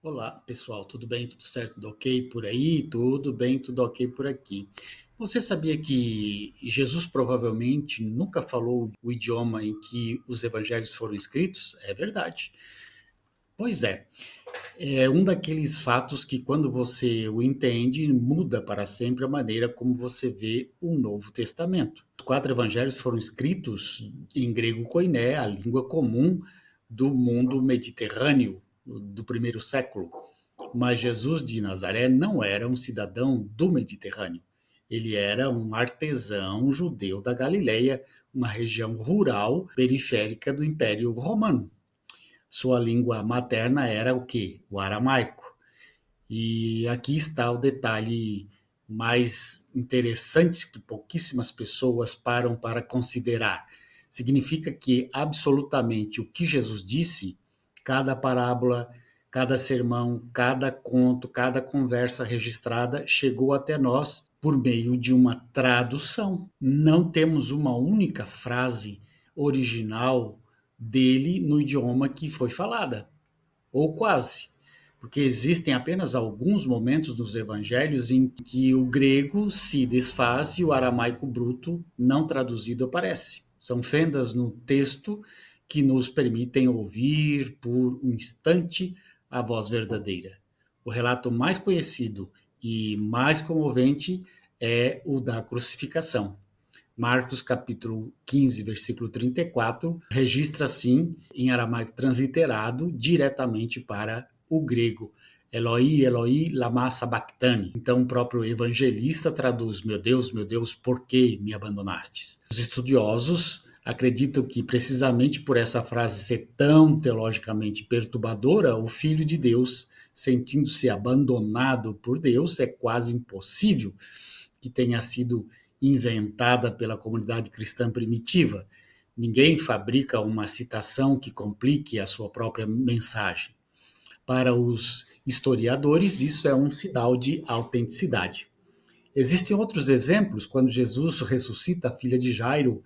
Olá, pessoal, tudo bem? Tudo certo? Tudo ok por aí? Tudo bem, tudo ok por aqui. Você sabia que Jesus provavelmente nunca falou o idioma em que os evangelhos foram escritos? É verdade. Pois é um daqueles fatos que, quando você o entende, muda para sempre a maneira como você vê o Novo Testamento. Os quatro evangelhos foram escritos em grego koiné, a língua comum do mundo mediterrâneo do primeiro século. Mas Jesus de Nazaré não era um cidadão do Mediterrâneo. Ele era um artesão judeu da Galileia, uma região rural periférica do Império Romano. Sua língua materna era o quê? O aramaico. E aqui está o detalhe mais interessante que pouquíssimas pessoas param para considerar. Significa que absolutamente o que Jesus disse, cada parábola, cada sermão, cada conto, cada conversa registrada chegou até nós por meio de uma tradução. Não temos uma única frase original dele no idioma que foi falada, ou quase, porque existem apenas alguns momentos nos evangelhos em que o grego se desfaz e o aramaico bruto, não traduzido, aparece. São fendas no texto que nos permitem ouvir por um instante a voz verdadeira. O relato mais conhecido e mais comovente é o da crucificação. Marcos capítulo 15, versículo 34, registra assim, em aramaico transliterado, diretamente para o grego. Eloi, Eloi, lama sabachthani. Então o próprio evangelista traduz: meu Deus, por que me abandonastes? Os estudiosos acreditam que, precisamente por essa frase ser tão teologicamente perturbadora, o Filho de Deus, sentindo-se abandonado por Deus, é quase impossível que tenha sido inventada pela comunidade cristã primitiva. Ninguém fabrica uma citação que complique a sua própria mensagem. Para os historiadores, isso é um sinal de autenticidade. Existem outros exemplos. Quando Jesus ressuscita a filha de Jairo,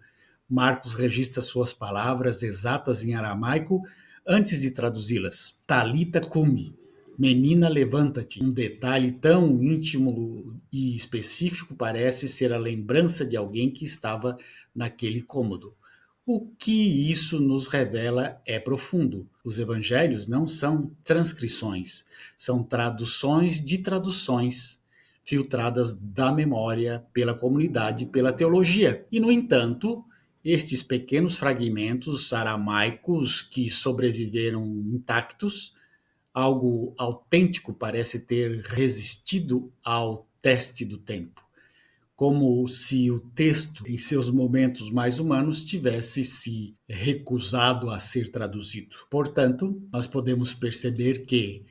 Marcos registra suas palavras exatas em aramaico antes de traduzi-las. Talita cumi, menina, levanta-te. Um detalhe tão íntimo e específico parece ser a lembrança de alguém que estava naquele cômodo. O que isso nos revela é profundo. Os evangelhos não são transcrições, são traduções de traduções, filtradas da memória pela comunidade, pela teologia. E, no entanto, estes pequenos fragmentos aramaicos que sobreviveram intactos, algo autêntico parece ter resistido ao teste do tempo, como se o texto, em seus momentos mais humanos, tivesse se recusado a ser traduzido. Portanto, nós podemos perceber que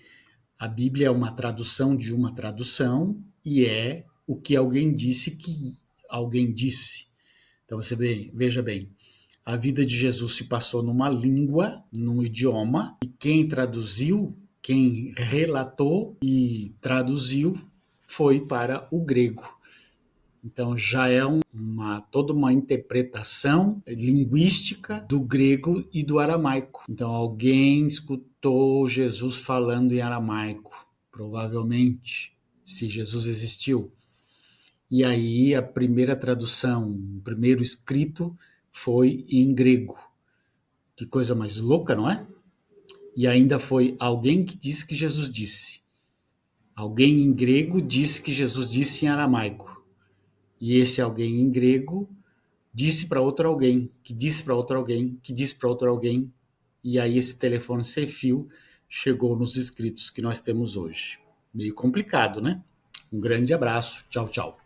a Bíblia é uma tradução de uma tradução e é o que alguém disse que alguém disse. Então veja bem, a vida de Jesus se passou numa língua, num idioma, e quem traduziu, quem relatou e traduziu foi para o grego. Então já é toda uma interpretação linguística do grego e do aramaico. Então alguém escutou Jesus falando em aramaico, provavelmente, se Jesus existiu. E aí a primeira tradução, o primeiro escrito foi em grego. Que coisa mais louca, não é? E ainda foi alguém que disse que Jesus disse. Alguém em grego disse que Jesus disse em aramaico. E esse alguém em grego disse para outro alguém, que disse para outro alguém, que disse para outro alguém. E aí esse telefone sem fio chegou nos escritos que nós temos hoje. Meio complicado, né? Um grande abraço. Tchau, tchau.